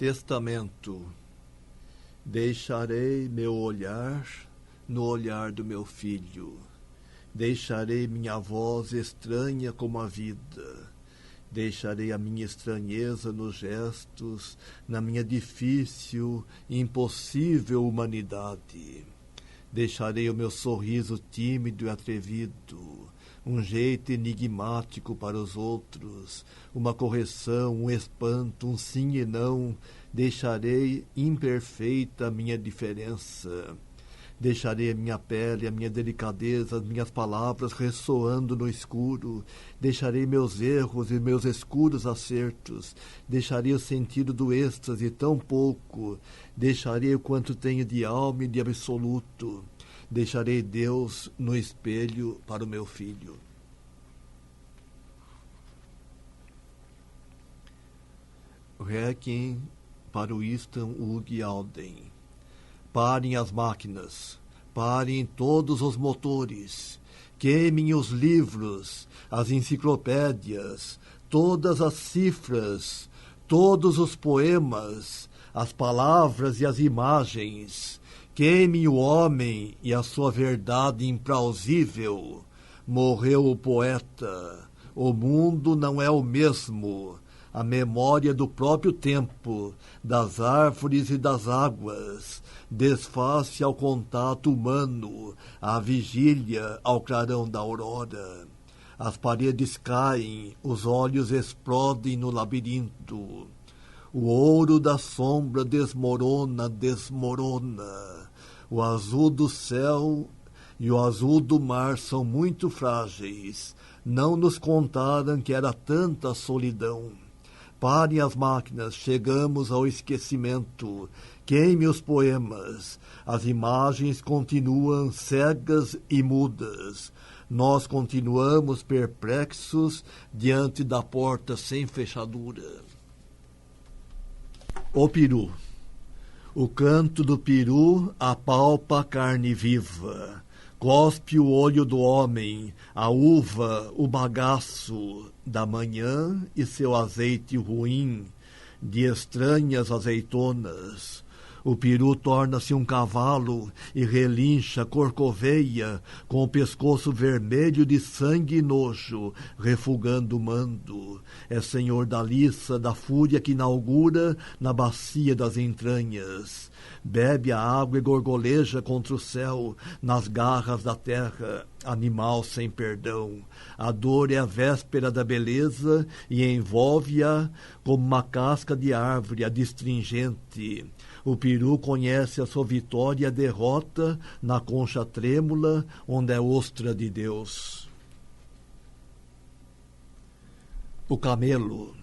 Testamento. Deixarei meu olhar no olhar do meu filho. Deixarei minha voz estranha como a vida. Deixarei a minha estranheza nos gestos, na minha difícil e impossível humanidade. Deixarei o meu sorriso tímido e atrevido, um jeito enigmático para os outros, uma correção, um espanto, um sim e não. Deixarei imperfeita a minha diferença. Deixarei a minha pele, a minha delicadeza, as minhas palavras ressoando no escuro. Deixarei meus erros e meus escuros acertos. Deixarei o sentido do êxtase tão pouco. Deixarei o quanto tenho de alma e de absoluto. Deixarei Deus no espelho para o meu filho. Requiem para Winston Hugh Alden. Parem as máquinas, parem todos os motores, queimem os livros, as enciclopédias, todas as cifras, todos os poemas, as palavras e as imagens, queimem o homem e a sua verdade implausível. Morreu o poeta, o mundo não é o mesmo. A memória do próprio tempo, das árvores e das águas, desfaz-se ao contato humano, à vigília, ao clarão da aurora. As paredes caem, os olhos explodem no labirinto. O ouro da sombra desmorona, desmorona. O azul do céu e o azul do mar são muito frágeis. Não nos contaram que era tanta solidão. Parem as máquinas, chegamos ao esquecimento. Queime os poemas. As imagens continuam cegas e mudas. Nós continuamos perplexos diante da porta sem fechadura. O peru. O canto do peru apalpa a carne viva. Cospe o olho do homem, a uva, o bagaço da manhã e seu azeite ruim, de estranhas azeitonas. O peru torna-se um cavalo e relincha, corcoveia, com o pescoço vermelho de sangue e nojo, refugando o mando. É senhor da liça, da fúria que inaugura na bacia das entranhas. Bebe a água e gorgoleja contra o céu, nas garras da terra, animal sem perdão. A dor é a véspera da beleza e envolve-a como uma casca de árvore adstringente. O peru conhece a sua vitória e a derrota na concha trêmula, onde é ostra de Deus. O camelo.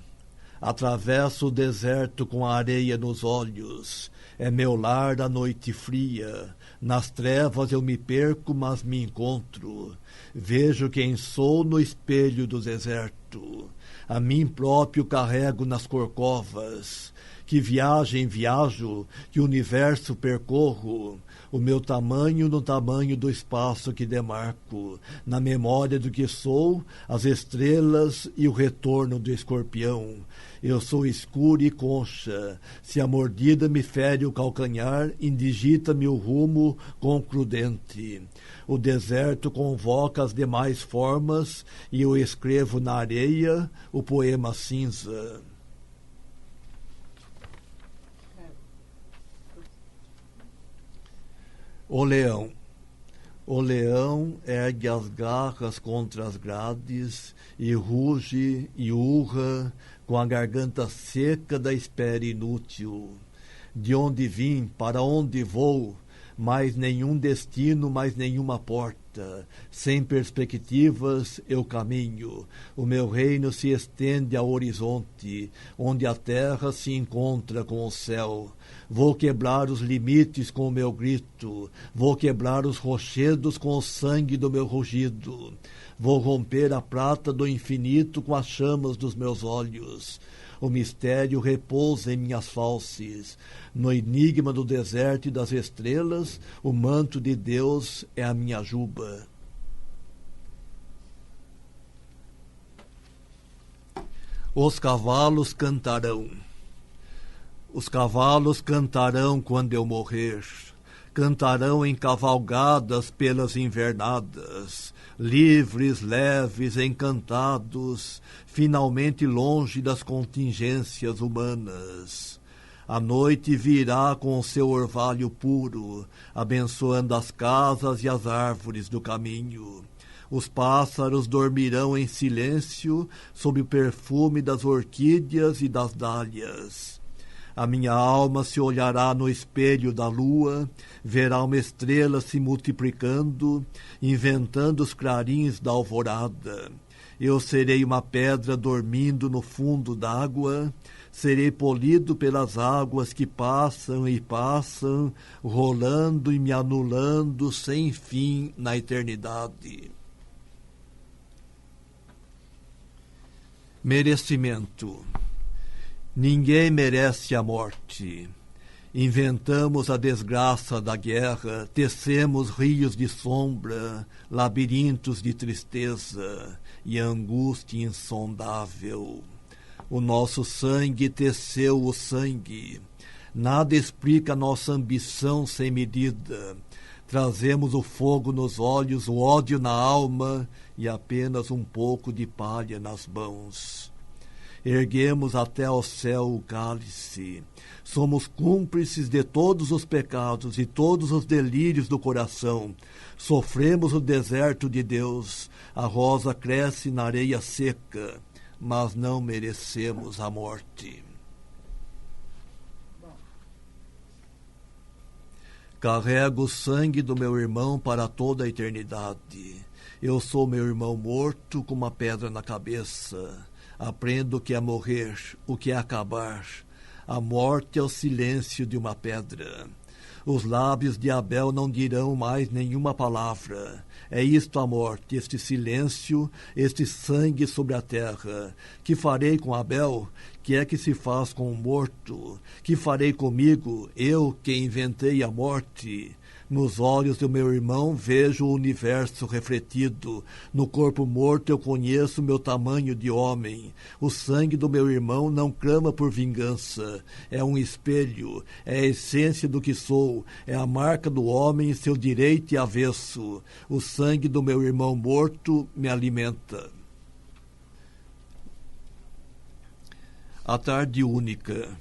Atravesso o deserto com a areia nos olhos. É meu lar da noite fria. Nas trevas eu me perco, mas me encontro. Vejo quem sou no espelho do deserto. A mim próprio carrego nas corcovas. Que viagem viajo, que universo percorro. O meu tamanho no tamanho do espaço que demarco. Na memória do que sou, as estrelas e o retorno do escorpião. Eu sou escuro e concha. Se a mordida me fere o calcanhar, indigita-me o rumo concludente. O deserto convoca as demais formas e eu escrevo na areia o poema cinza. O leão. O leão ergue as garras contra as grades e ruge e urra com a garganta seca da espera inútil. De onde vim, para onde vou, mais nenhum destino, mais nenhuma porta. Sem perspectivas eu caminho. O meu reino se estende ao horizonte, onde a terra se encontra com o céu. Vou quebrar os limites com o meu grito. Vou quebrar os rochedos com o sangue do meu rugido. Vou romper a prata do infinito com as chamas dos meus olhos. O mistério repousa em minhas fauces. No enigma do deserto e das estrelas, o manto de Deus é a minha juba. Os cavalos cantarão. Os cavalos cantarão quando eu morrer, cantarão em cavalgadas pelas invernadas, livres, leves, encantados, finalmente longe das contingências humanas. A noite virá com o seu orvalho puro, abençoando as casas e as árvores do caminho. Os pássaros dormirão em silêncio sob o perfume das orquídeas e das dálias. A minha alma se olhará no espelho da lua, verá uma estrela se multiplicando, inventando os clarins da alvorada. Eu serei uma pedra dormindo no fundo d'água, serei polido pelas águas que passam e passam, rolando e me anulando sem fim na eternidade. Merecimento. Ninguém merece a morte. Inventamos a desgraça da guerra, tecemos rios de sombra, labirintos de tristeza e angústia insondável. O nosso sangue teceu o sangue. Nada explica nossa ambição sem medida. Trazemos o fogo nos olhos, o ódio na alma e apenas um pouco de palha nas mãos. Erguemos até ao céu o cálice. Somos cúmplices de todos os pecados e todos os delírios do coração. Sofremos o deserto de Deus. A rosa cresce na areia seca, mas não merecemos a morte. Carrego o sangue do meu irmão para toda a eternidade. Eu sou meu irmão morto com uma pedra na cabeça. Aprendo o que é morrer, o que é acabar. A morte é o silêncio de uma pedra. Os lábios de Abel não dirão mais nenhuma palavra. É isto a morte, este silêncio, este sangue sobre a terra. Que farei com Abel? Que é que se faz com o morto? Que farei comigo, eu que inventei a morte? Nos olhos do meu irmão vejo o universo refletido. No corpo morto eu conheço meu tamanho de homem. O sangue do meu irmão não clama por vingança. É um espelho, é a essência do que sou. É a marca do homem em seu direito e avesso. O sangue do meu irmão morto me alimenta. A tarde única.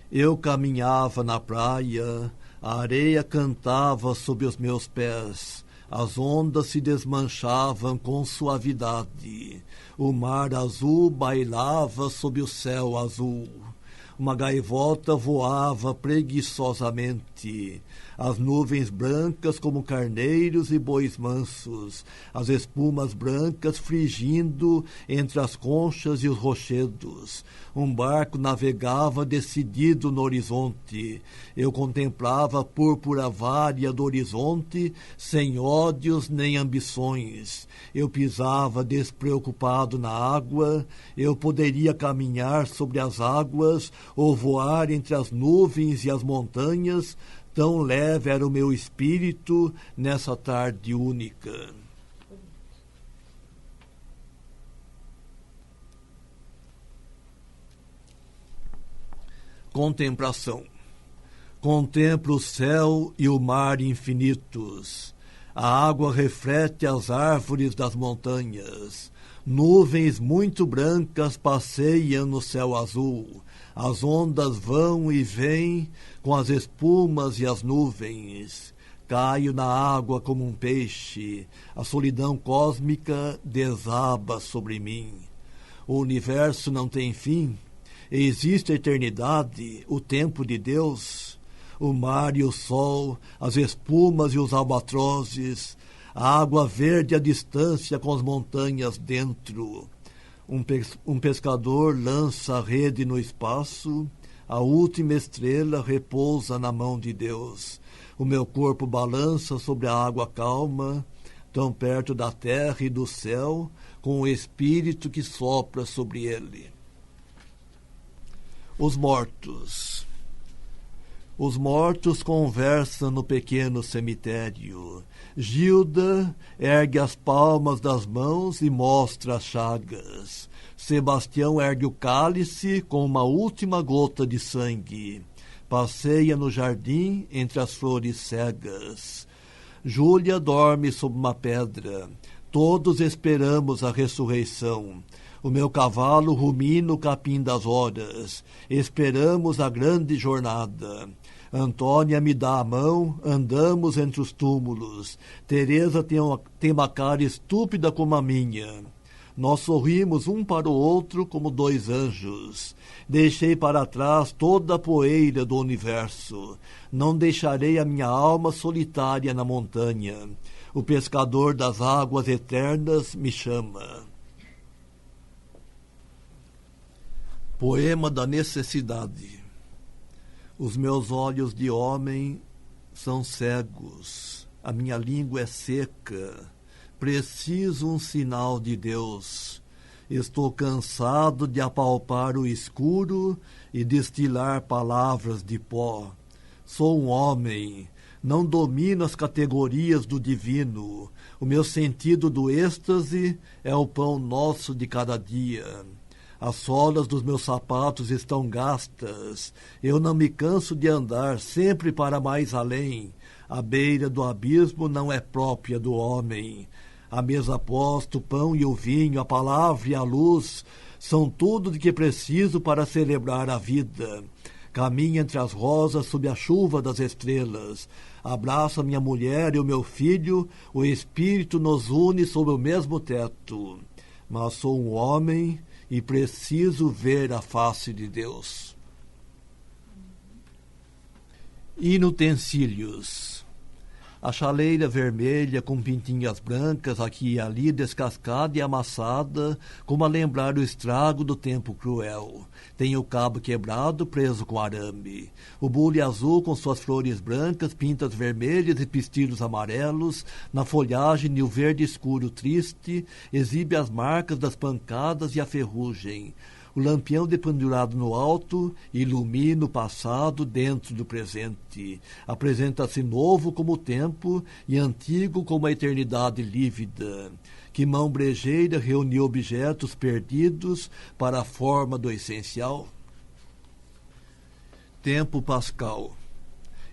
Eu caminhava na praia. A areia cantava sob os meus pés, as ondas se desmanchavam com suavidade, o mar azul bailava sob o céu azul. Uma gaivota voava preguiçosamente, as nuvens brancas como carneiros e bois mansos, as espumas brancas frigindo entre as conchas e os rochedos. Um barco navegava decidido no horizonte. Eu contemplava a púrpura vária do horizonte, sem ódios nem ambições. Eu pisava despreocupado na água. Eu poderia caminhar sobre as águas ou voar entre as nuvens e as montanhas. Tão leve era o meu espírito nessa tarde única. Contemplação. Contemplo o céu e o mar infinitos. A água reflete as árvores das montanhas. Nuvens muito brancas passeiam no céu azul. As ondas vão e vêm com as espumas e as nuvens. Caio na água como um peixe. A solidão cósmica desaba sobre mim. O universo não tem fim. Existe a eternidade, o tempo de Deus. O mar e o sol, as espumas e os albatrozes, a água verde à distância com as montanhas dentro. Um pescador lança a rede no espaço, a última estrela repousa na mão de Deus. O meu corpo balança sobre a água calma, tão perto da terra e do céu, com o espírito que sopra sobre ele. Os mortos. Os mortos conversam no pequeno cemitério. Gilda ergue as palmas das mãos e mostra as chagas. Sebastião ergue o cálice com uma última gota de sangue. Passeia no jardim entre as flores cegas. Júlia dorme sob uma pedra. Todos esperamos a ressurreição. O meu cavalo rumina o capim das horas. Esperamos a grande jornada. Antônia me dá a mão, andamos entre os túmulos. Teresa tem uma cara estúpida como a minha. Nós sorrimos um para o outro como dois anjos. Deixei para trás toda a poeira do universo. Não deixarei a minha alma solitária na montanha. O pescador das águas eternas me chama. Poema da necessidade. Os meus olhos de homem são cegos. A minha língua é seca. Preciso um sinal de Deus. Estou cansado de apalpar o escuro e destilar palavras de pó. Sou um homem, não domino as categorias do divino. O meu sentido do êxtase é o pão nosso de cada dia. As solas dos meus sapatos estão gastas. Eu não me canso de andar sempre para mais além. A beira do abismo não é própria do homem. A mesa posta, o pão e o vinho, a palavra e a luz são tudo de que preciso para celebrar a vida. Caminho entre as rosas sob a chuva das estrelas. Abraço a minha mulher e o meu filho, o espírito nos une sob o mesmo teto. Mas sou um homem e preciso ver a face de Deus. Inutensílios. A chaleira vermelha com pintinhas brancas aqui e ali descascada e amassada, como a lembrar o estrago do tempo cruel. Tem o cabo quebrado preso com arame. O bule azul com suas flores brancas, pintas vermelhas e pistilos amarelos, na folhagem e o verde escuro triste, exibe as marcas das pancadas e a ferrugem. O lampião dependurado no alto ilumina o passado dentro do presente. Apresenta-se novo como o tempo e antigo como a eternidade lívida. Que mão brejeira reuniu objetos perdidos para a forma do essencial? Tempo pascal.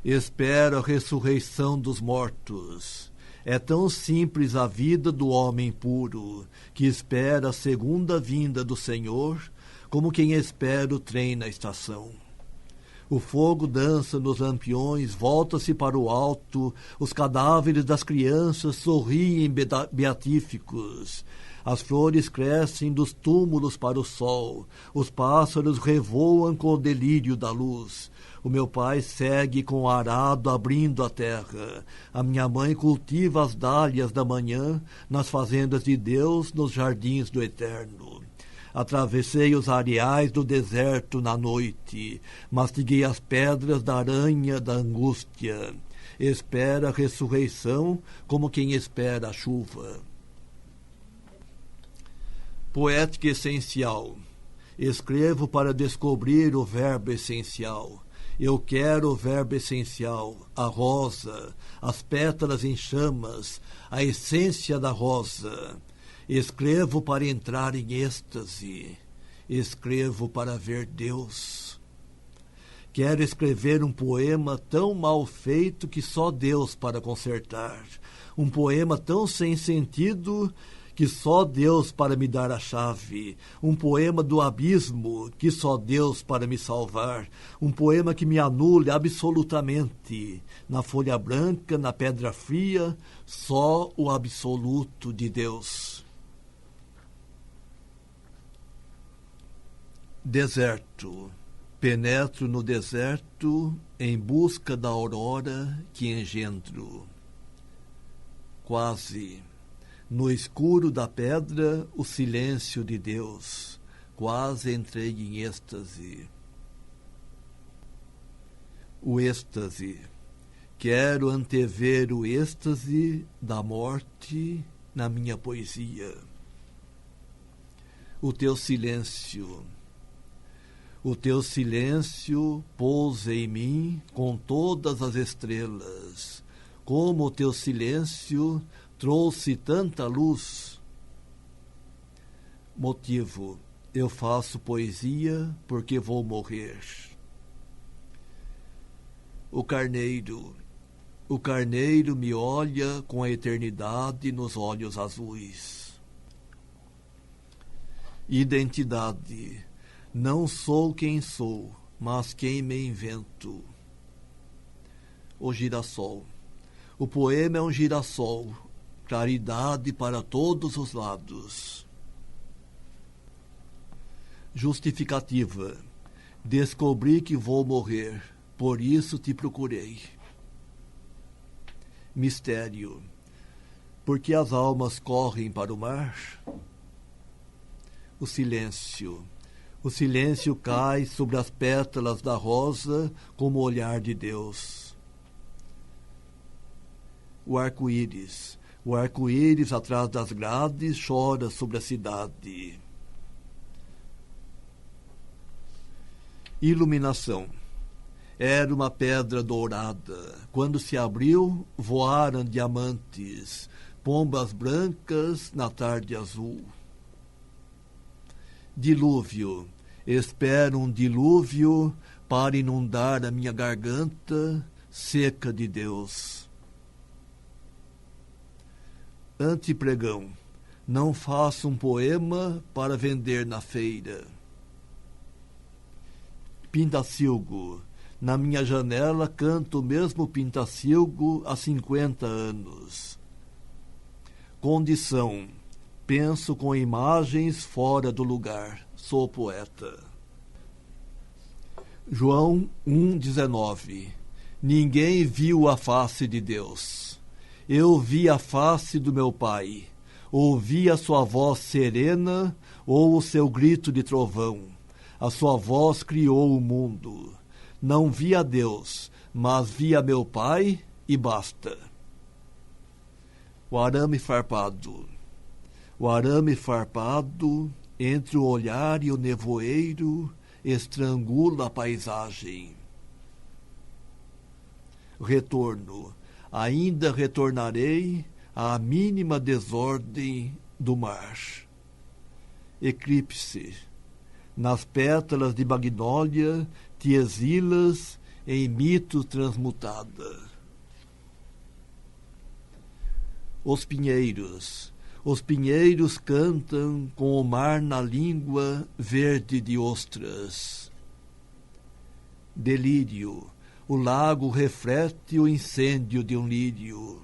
Espera a ressurreição dos mortos. É tão simples a vida do homem puro, que espera a segunda vinda do Senhor, como quem espera o trem na estação. O fogo dança nos lampiões, volta-se para o alto, os cadáveres das crianças sorriem beatíficos. As flores crescem dos túmulos para o sol, os pássaros revoam com o delírio da luz. O meu pai segue com o arado abrindo a terra. A minha mãe cultiva as dálias da manhã nas fazendas de Deus, nos jardins do eterno. Atravessei os areais do deserto na noite, mastiguei as pedras da aranha da angústia. Espera a ressurreição como quem espera a chuva. Poética essencial. Escrevo para descobrir o verbo essencial. Eu quero o verbo essencial, a rosa, as pétalas em chamas, a essência da rosa. Escrevo para entrar em êxtase. Escrevo para ver Deus. Quero escrever um poema tão mal feito que só Deus para consertar. Um poema tão sem sentido que só Deus para me dar a chave. Um poema do abismo que só Deus para me salvar. Um poema que me anule absolutamente. Na folha branca, na pedra fria, só o absoluto de Deus. Deserto. Penetro no deserto em busca da aurora que engendro. Quase. No escuro da pedra, o silêncio de Deus. Quase entrei em êxtase. O êxtase. Quero antever o êxtase da morte na minha poesia. O teu silêncio. O teu silêncio pousa em mim com todas as estrelas. Como o teu silêncio trouxe tanta luz. Motivo: eu faço poesia porque vou morrer. O carneiro me olha com a eternidade nos olhos azuis. Identidade: não sou quem sou, mas quem me invento. O girassol: o poema é um girassol, claridade para todos os lados. Justificativa: descobri que vou morrer, por isso te procurei. Mistério: porque as almas correm para o mar? O silêncio cai sobre as pétalas da rosa como o olhar de Deus. O arco-íris atrás das grades chora sobre a cidade. Iluminação: era uma pedra dourada. Quando se abriu, voaram diamantes, pombas brancas na tarde azul. Dilúvio: espero um dilúvio para inundar a minha garganta seca de Deus. Antepregão: não faço um poema para vender na feira. Pintacilgo: na minha janela canto o mesmo pintacilgo há 50 anos. Condição: penso com imagens fora do lugar. Sou poeta. João 1,19: ninguém viu a face de Deus. Eu vi a face do meu Pai. Ouvi a sua voz serena ou o seu grito de trovão. A sua voz criou o mundo. Não vi a Deus, mas vi a meu Pai e basta. O arame farpado entre o olhar e o nevoeiro estrangula a paisagem. Retorno: ainda retornarei à mínima desordem do mar. Eclipse: nas pétalas de magnólia te exilas em mito transmutada. Os pinheiros cantam com o mar na língua verde de ostras. Delírio: o lago reflete o incêndio de um lírio.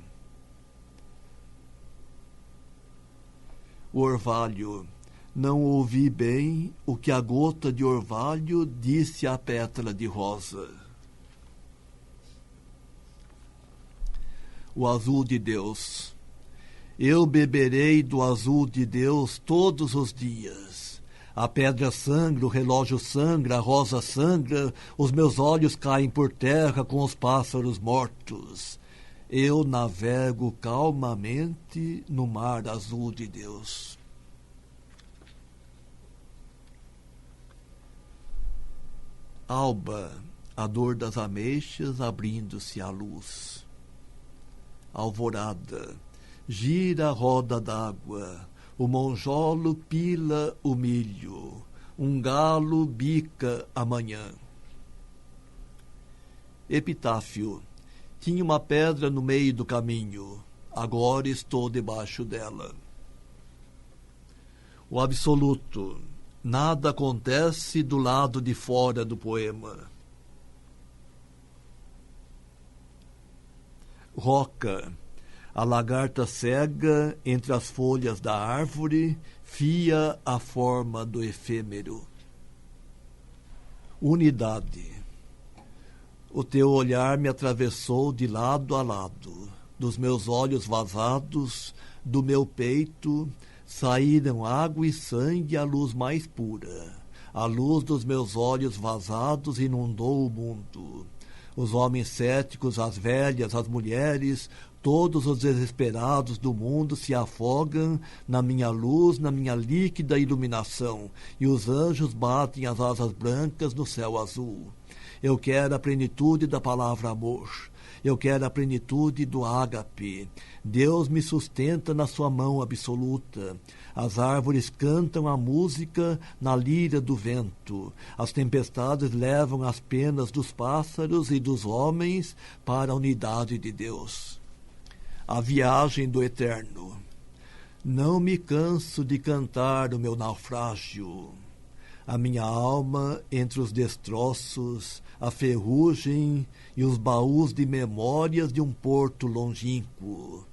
O orvalho: não ouvi bem o que a gota de orvalho disse à pétala de rosa. O azul de Deus: eu beberei do azul de Deus todos os dias. A pedra sangra, o relógio sangra, a rosa sangra, os meus olhos caem por terra com os pássaros mortos. Eu navego calmamente no mar azul de Deus. Alba: a dor das ameixas abrindo-se à luz. Alvorada: gira a roda d'água, o monjolo pila o milho, um galo bica a manhã. Epitáfio: tinha uma pedra no meio do caminho, agora estou debaixo dela. O absoluto: nada acontece do lado de fora do poema. Roca: a lagarta cega entre as folhas da árvore fia a forma do efêmero. Unidade: o teu olhar me atravessou de lado a lado. Dos meus olhos vazados, do meu peito, saíram água e sangue à luz mais pura. A luz dos meus olhos vazados inundou o mundo. Os homens céticos, as velhas, as mulheres, todos os desesperados do mundo se afogam na minha luz, na minha líquida iluminação, e os anjos batem as asas brancas no céu azul. Eu quero a plenitude da palavra amor. Eu quero a plenitude do ágape. Deus me sustenta na sua mão absoluta. As árvores cantam a música na lira do vento. As tempestades levam as penas dos pássaros e dos homens para a unidade de Deus. A viagem do eterno. Não me canso de cantar o meu naufrágio. A minha alma entre os destroços, a ferrugem e os baús de memórias de um porto longínquo.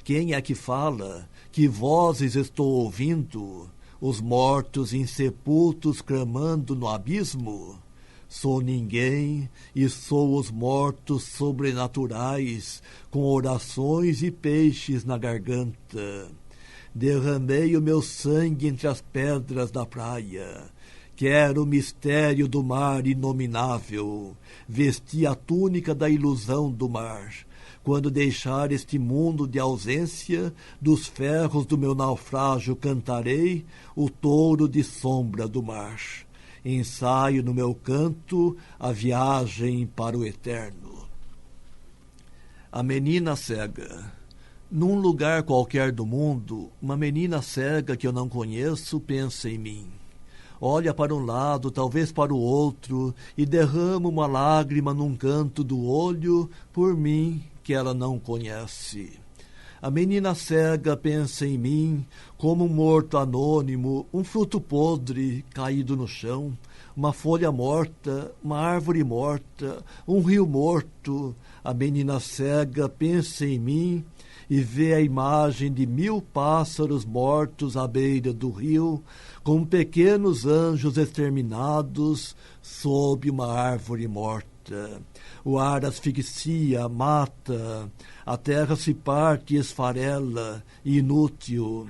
Quem é que fala? Que vozes estou ouvindo? Os mortos insepultos clamando no abismo? Sou ninguém e sou os mortos sobrenaturais, com orações e peixes na garganta. Derramei o meu sangue entre as pedras da praia. Quero o mistério do mar inominável. Vesti a túnica da ilusão do mar. Quando deixar este mundo de ausência, dos ferros do meu naufrágio cantarei o touro de sombra do mar. Ensaio no meu canto a viagem para o eterno. A menina cega. Num lugar qualquer do mundo, uma menina cega que eu não conheço pensa em mim. Olha para um lado, talvez para o outro, e derrama uma lágrima num canto do olho por mim que ela não conhece. A menina cega pensa em mim como um morto anônimo, um fruto podre caído no chão, uma folha morta, uma árvore morta, um rio morto. A menina cega pensa em mim e vê a imagem de 1000 pássaros mortos à beira do rio, como pequenos anjos exterminados sob uma árvore morta. O ar asfixia, mata, a terra se parte e esfarela, inútil.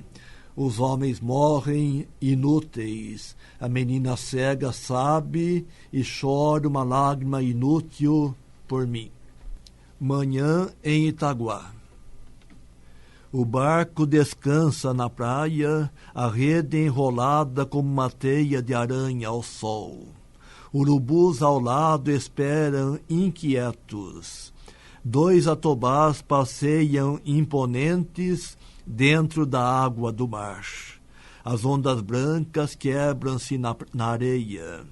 Os homens morrem inúteis. A menina cega sabe e chora uma lágrima inútil por mim. Manhã em Itaguá. O barco descansa na praia, a rede enrolada como uma teia de aranha ao sol. Urubus ao lado esperam inquietos. 2 atobás passeiam imponentes dentro da água do mar. As ondas brancas quebram-se na areia.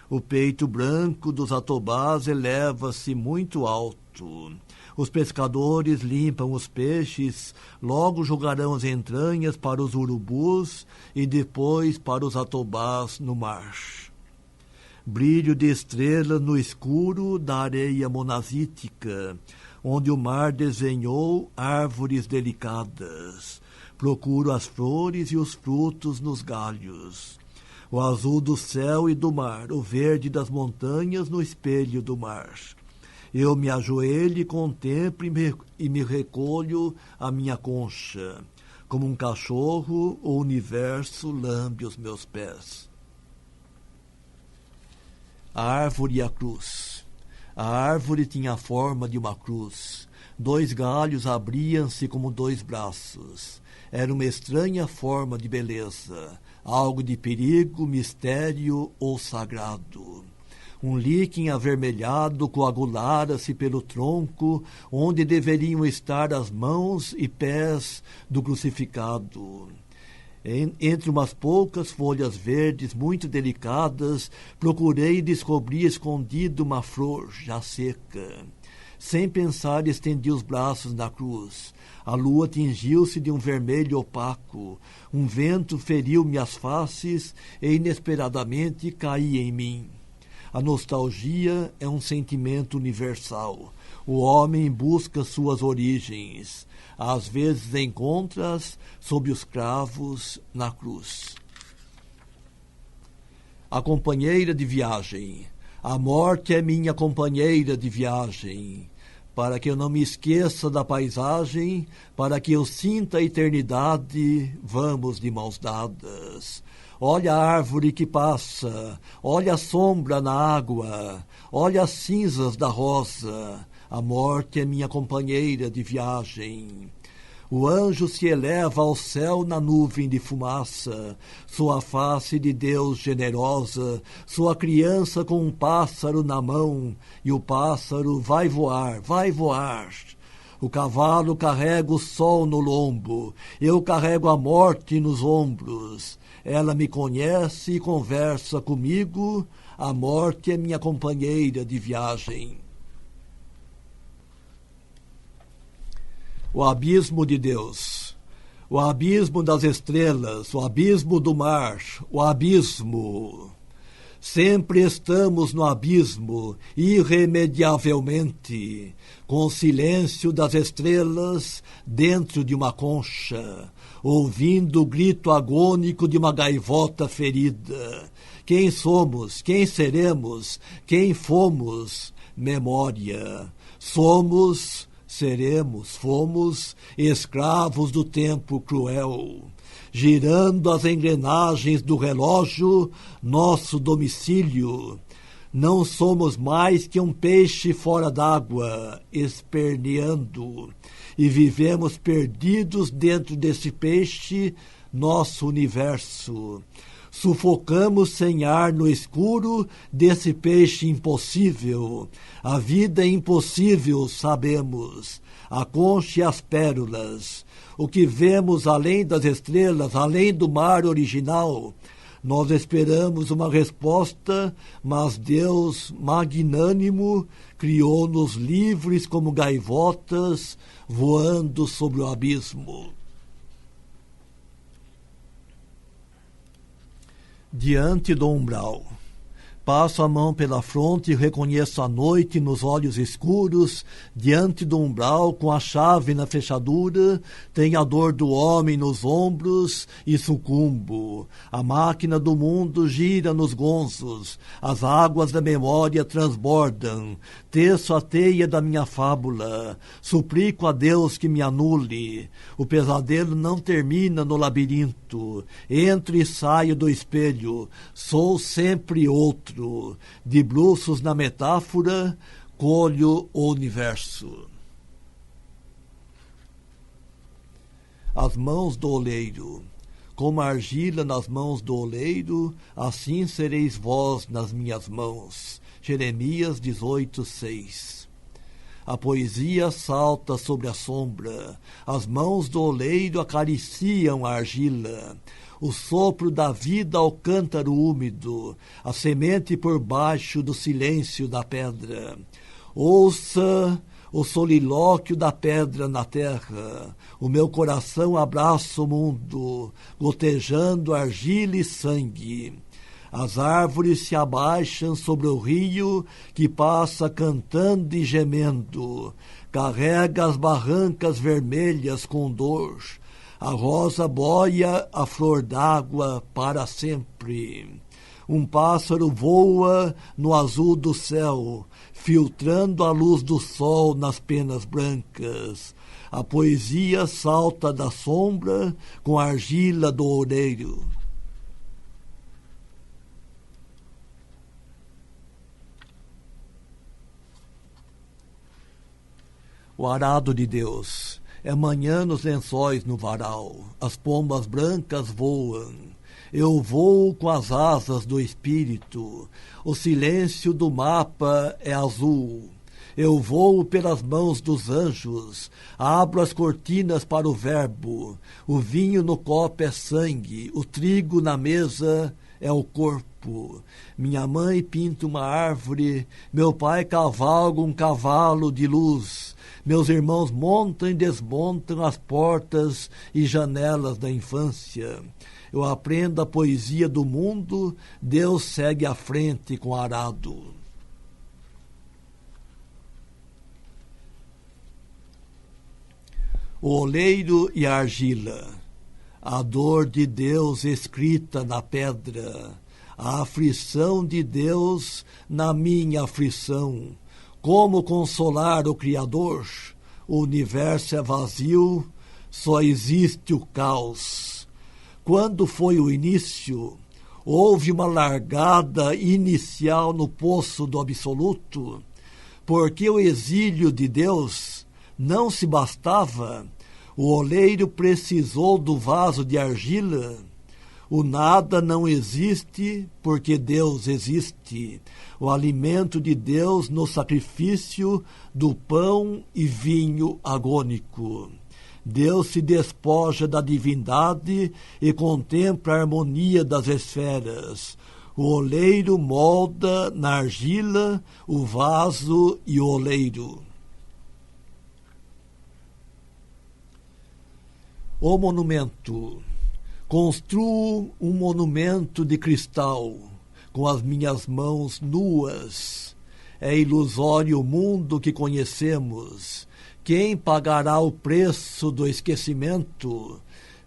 O peito branco dos atobás eleva-se muito alto. Os pescadores limpam os peixes, logo jogarão as entranhas para os urubus e depois para os atobás no mar. Brilho de estrelas no escuro da areia monazítica, onde o mar desenhou árvores delicadas. Procuro as flores e os frutos nos galhos. O azul do céu e do mar, o verde das montanhas no espelho do mar. Eu me ajoelho, contemplo e me recolho à minha concha. Como um cachorro, o universo lambe os meus pés. A árvore e a cruz. A árvore tinha a forma de uma cruz. 2 galhos abriam-se como 2 braços. Era uma estranha forma de beleza, algo de perigo, mistério ou sagrado. Um líquen avermelhado coagulara-se pelo tronco, onde deveriam estar as mãos e pés do crucificado. Entre umas poucas folhas verdes muito delicadas, procurei descobrir escondido uma flor já seca. Sem pensar, estendi os braços na cruz. A lua tingiu-se de um vermelho opaco. Um vento feriu-me as faces e inesperadamente caí em mim. A nostalgia é um sentimento universal. O homem busca suas origens. Às vezes encontra-as sob os cravos na cruz. A companheira de viagem. A morte é minha companheira de viagem. Para que eu não me esqueça da paisagem, para que eu sinta a eternidade, vamos de mãos dadas. Olha a árvore que passa, olha a sombra na água, olha as cinzas da rosa, a morte é minha companheira de viagem. O anjo se eleva ao céu na nuvem de fumaça, sua face de Deus generosa, sua criança com um pássaro na mão, e o pássaro vai voar, vai voar. O cavalo carrega o sol no lombo, eu carrego a morte nos ombros. Ela me conhece e conversa comigo, a morte é minha companheira de viagem. O abismo de Deus, o abismo das estrelas, o abismo do mar, o abismo. Sempre estamos no abismo, irremediavelmente, com o silêncio das estrelas dentro de uma concha, ouvindo o grito agônico de uma gaivota ferida. Quem somos? Quem seremos? Quem fomos? Memória. Somos, seremos, fomos escravos do tempo cruel. Girando as engrenagens do relógio, nosso domicílio. Não somos mais que um peixe fora d'água, esperneando, e vivemos perdidos dentro desse peixe, nosso universo. Sufocamos sem ar no escuro desse peixe impossível. A vida é impossível, sabemos. A concha e as pérolas. O que vemos além das estrelas, além do mar original. Nós esperamos uma resposta, mas Deus, magnânimo, criou-nos livres como gaivotas, voando sobre o abismo. Diante do umbral. Passo a mão pela fronte e reconheço a noite nos olhos escuros, diante do umbral, com a chave na fechadura, tenho a dor do homem nos ombros e sucumbo. A máquina do mundo gira nos gonzos, as águas da memória transbordam, teço a teia da minha fábula, suplico a Deus que me anule. O pesadelo não termina no labirinto, entro e saio do espelho, sou sempre outro. De bruços na metáfora, colho o universo. As mãos do oleiro. Como a argila nas mãos do oleiro, assim sereis vós nas minhas mãos. Jeremias 18:6. A poesia salta sobre a sombra, as mãos do oleiro acariciam a argila. O sopro da vida ao cântaro úmido, a semente por baixo do silêncio da pedra. Ouça o solilóquio da pedra na terra. O meu coração abraça o mundo, gotejando argila e sangue. As árvores se abaixam sobre o rio que passa cantando e gemendo. Carrega as barrancas vermelhas com dor. A rosa boia a flor d'água para sempre. Um pássaro voa no azul do céu, filtrando a luz do sol nas penas brancas. A poesia salta da sombra com a argila do oureiro. O arado de Deus. É manhã nos lençóis no varal, as pombas brancas voam. Eu voo com as asas do espírito, o silêncio do mapa é azul. Eu voo pelas mãos dos anjos, abro as cortinas para o verbo. O vinho no copo é sangue, o trigo na mesa é o corpo. Minha mãe pinta uma árvore, meu pai cavalga um cavalo de luz. Meus irmãos montam e desmontam as portas e janelas da infância. Eu aprendo a poesia do mundo, Deus segue à frente com arado. O oleiro e a argila. A dor de Deus escrita na pedra. A aflição de Deus na minha aflição. Como consolar o Criador? O universo é vazio, só existe o caos. Quando foi o início? Houve uma largada inicial no poço do absoluto, porque o exílio de Deus não se bastava. O oleiro precisou do vaso de argila. O nada não existe porque Deus existe. O alimento de Deus no sacrifício do pão e vinho agônico. Deus se despoja da divindade e contempla a harmonia das esferas. O oleiro molda na argila o vaso e o oleiro. O monumento. Construo um monumento de cristal com as minhas mãos nuas. É ilusório o mundo que conhecemos. Quem pagará o preço do esquecimento?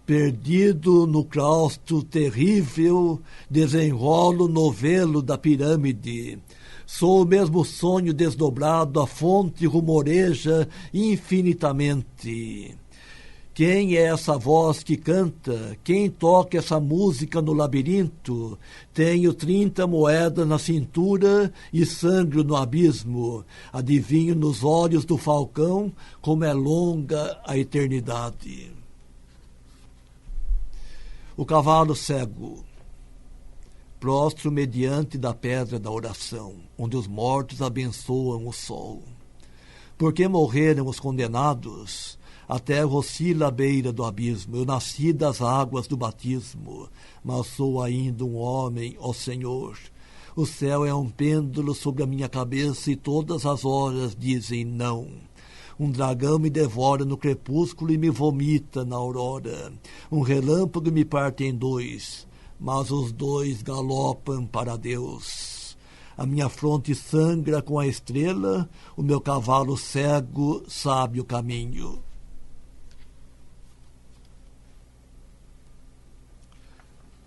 Perdido no claustro terrível, desenrolo o novelo da pirâmide. Sou o mesmo sonho desdobrado, a fonte rumoreja infinitamente. Quem é essa voz que canta? Quem toca essa música no labirinto? Tenho 30 moedas na cintura e sangro no abismo. Adivinho nos olhos do falcão como é longa a eternidade. O cavalo cego. Prostro mediante da pedra da oração, onde os mortos abençoam o sol. Porque morreram os condenados? A terra oscila à beira do abismo. Eu nasci das águas do batismo, mas sou ainda um homem, ó Senhor. O céu é um pêndulo sobre a minha cabeça e todas as horas dizem não. Um dragão me devora no crepúsculo e me vomita na aurora. Um relâmpago me parte em dois, mas os dois galopam para Deus. A minha fronte sangra com a estrela, o meu cavalo cego sabe o caminho.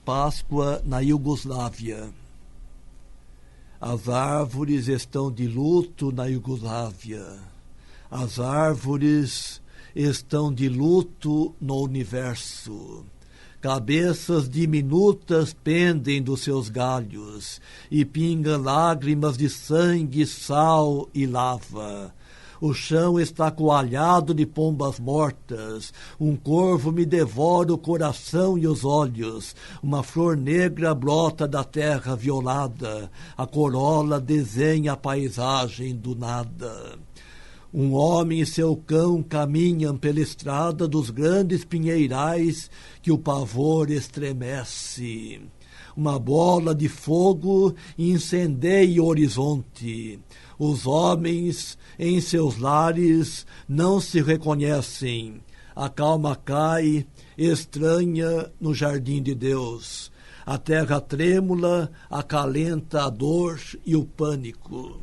Páscoa na Iugoslávia. As árvores estão de luto na Iugoslávia. As árvores estão de luto no universo. Cabeças diminutas pendem dos seus galhos e pingam lágrimas de sangue, sal e lava. O chão está coalhado de pombas mortas. Um corvo me devora o coração e os olhos. Uma flor negra brota da terra violada. A corola desenha a paisagem do nada. Um homem e seu cão caminham pela estrada dos grandes pinheirais que o pavor estremece. Uma bola de fogo incendeia o horizonte. Os homens em seus lares não se reconhecem. A calma cai, estranha, no jardim de Deus. A terra trêmula acalenta a dor e o pânico.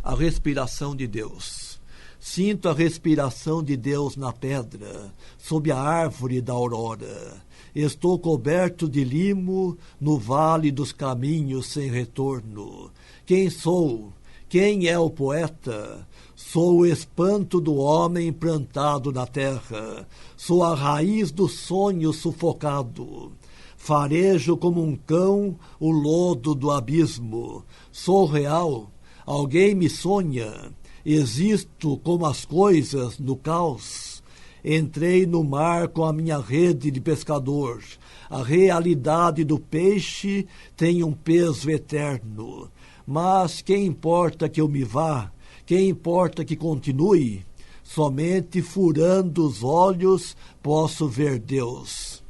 A respiração de Deus. Sinto a respiração de Deus na pedra, sob a árvore da aurora. Estou coberto de limo no vale dos caminhos sem retorno. Quem sou? Quem é o poeta? Sou o espanto do homem plantado na terra. Sou a raiz do sonho sufocado. Farejo como um cão o lodo do abismo. Sou real. Alguém me sonha. Existo como as coisas no caos. Entrei no mar com a minha rede de pescador. A realidade do peixe tem um peso eterno. Mas quem importa que eu me vá? Quem importa que continue? Somente furando os olhos posso ver Deus.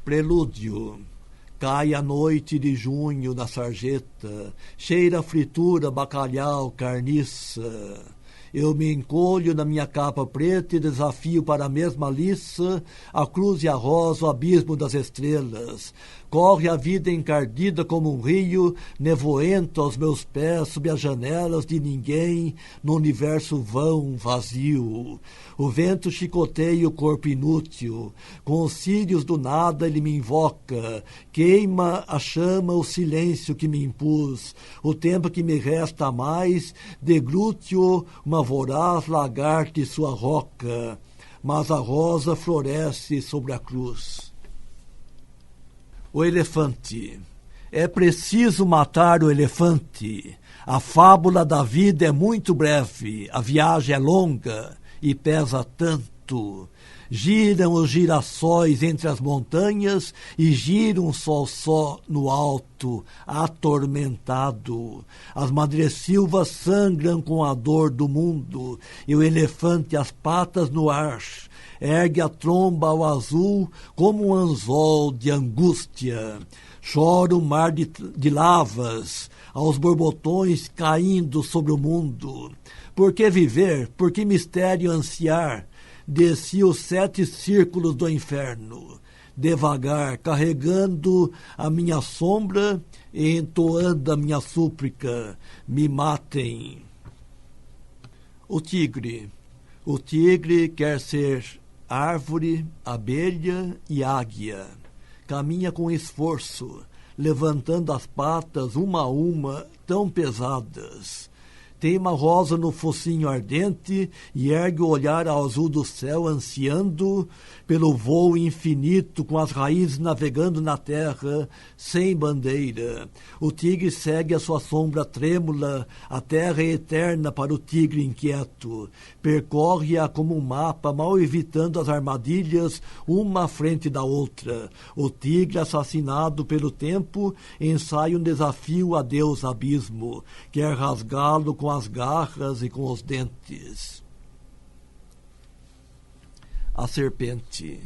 Prelúdio. Cai a noite de junho na sarjeta, cheira a fritura, bacalhau, carniça. Eu me encolho na minha capa preta e desafio para a mesma liça a cruz e a rosa, o abismo das estrelas. Corre a vida encardida como um rio, nevoento aos meus pés, sob as janelas de ninguém, no universo vão, vazio. O vento chicoteia o corpo inútil, com os cílios do nada ele me invoca, queima a chama o silêncio que me impus. O tempo que me resta a mais, deglute-o uma uma voraz lagarta e sua roca, mas a rosa floresce sobre a cruz. O elefante. É preciso matar o elefante. A fábula da vida é muito breve, a viagem é longa e pesa tanto. Giram os girassóis entre as montanhas e gira um sol só no alto, atormentado. As madressilvas sangram com a dor do mundo e o elefante as patas no ar. Ergue a tromba ao azul como um anzol de angústia. Chora o mar de lavas, aos borbotões caindo sobre o mundo. Por que viver? Por que mistério ansiar? Desci os 7 círculos do inferno, devagar, carregando a minha sombra e entoando a minha súplica. Me matem. O tigre. O tigre quer ser árvore, abelha e águia. Caminha com esforço, levantando as patas uma a uma, tão pesadas. Tem uma rosa no focinho ardente e ergue o olhar ao azul do céu, ansiando pelo voo infinito, com as raízes navegando na terra, sem bandeira. O tigre segue a sua sombra trêmula, a terra é eterna para o tigre inquieto. Percorre-a como um mapa, mal evitando as armadilhas, uma à frente da outra. O tigre, assassinado pelo tempo, ensaia um desafio a Deus abismo. Quer rasgá-lo com as garras e com os dentes. A serpente.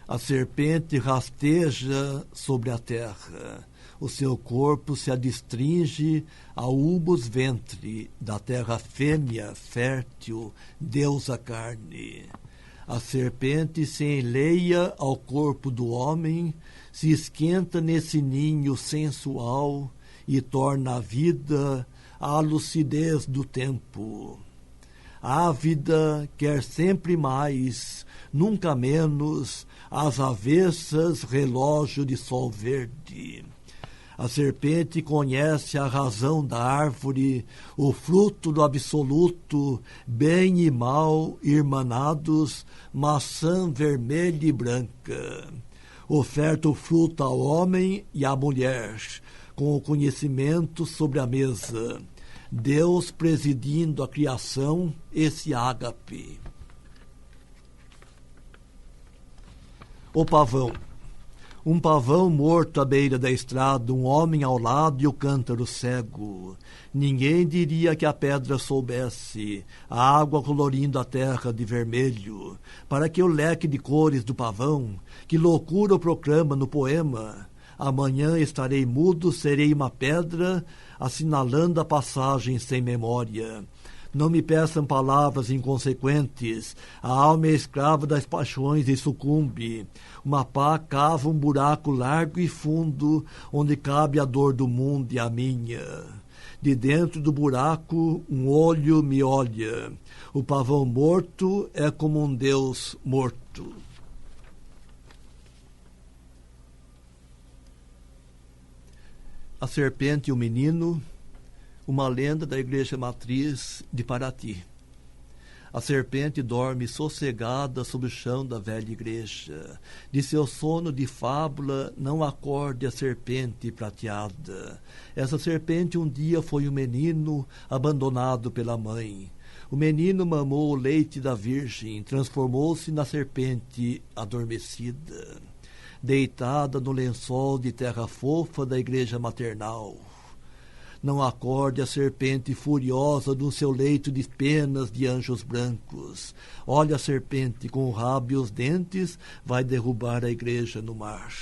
A serpente rasteja sobre a terra. O seu corpo se adstringe ao húbus ventre da terra fêmea, fértil, deusa carne. A serpente se enleia ao corpo do homem, se esquenta nesse ninho sensual e torna a vida a lucidez do tempo. Ávida quer sempre mais, nunca menos, às avessas relógio de sol verde. A serpente conhece a razão da árvore, o fruto do absoluto, bem e mal irmanados, maçã vermelha e branca. Oferta o fruto ao homem e à mulher, com o conhecimento sobre a mesa. Deus presidindo a criação, esse ágape. O pavão. Um pavão morto à beira da estrada, um homem ao lado e o cântaro cego. Ninguém diria que a pedra soubesse, a água colorindo a terra de vermelho. Para que o leque de cores do pavão, que loucura o proclama no poema. Amanhã estarei mudo, serei uma pedra, assinalando a passagem sem memória. Não me peçam palavras inconsequentes. A alma é escrava das paixões e sucumbe. Uma pá cava um buraco largo e fundo, onde cabe a dor do mundo e a minha. De dentro do buraco, um olho me olha. O pavão morto é como um Deus morto. A serpente e o menino, uma lenda da igreja matriz de Paraty. A serpente dorme sossegada sob o chão da velha igreja. De seu sono de fábula não acorde a serpente prateada. Essa serpente um dia foi um menino abandonado pela mãe. O menino mamou o leite da virgem, transformou-se na serpente adormecida, deitada no lençol de terra fofa da igreja maternal. Não acorde a serpente furiosa no seu leito de penas de anjos brancos. Olha a serpente com o rabo e os dentes, vai derrubar a igreja no mar.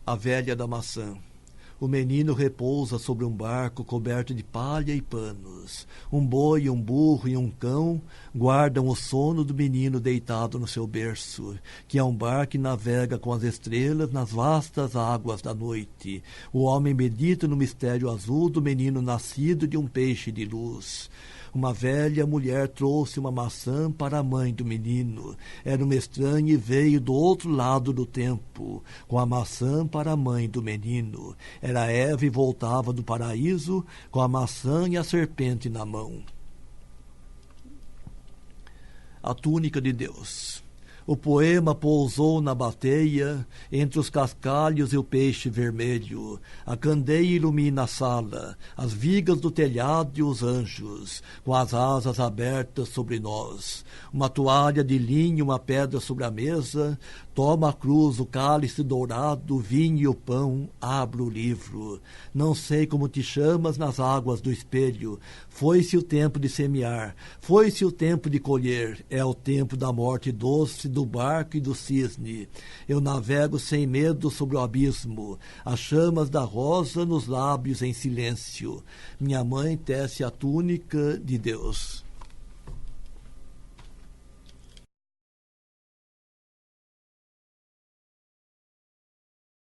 A velha da maçã. O menino repousa sobre um barco coberto de palha e panos. Um boi, um burro e um cão guardam o sono do menino deitado no seu berço, que é um barco que navega com as estrelas nas vastas águas da noite. O homem medita no mistério azul do menino nascido de um peixe de luz. Uma velha mulher trouxe uma maçã para a mãe do menino. Era uma estranha e veio do outro lado do tempo, com a maçã para a mãe do menino. Era Eva e voltava do paraíso, com a maçã e a serpente na mão. A túnica de Deus. O poema pousou na bateia, entre os cascalhos e o peixe vermelho. A candeia ilumina a sala, as vigas do telhado e os anjos, com as asas abertas sobre nós. Uma toalha de linho, uma pedra sobre a mesa. Toma a cruz, o cálice dourado, o vinho e o pão, abro o livro. Não sei como te chamas nas águas do espelho. Foi-se o tempo de semear, foi-se o tempo de colher. É o tempo da morte doce, do barco e do cisne. Eu navego sem medo sobre o abismo, as chamas da rosa nos lábios em silêncio. Minha mãe tece a túnica de Deus.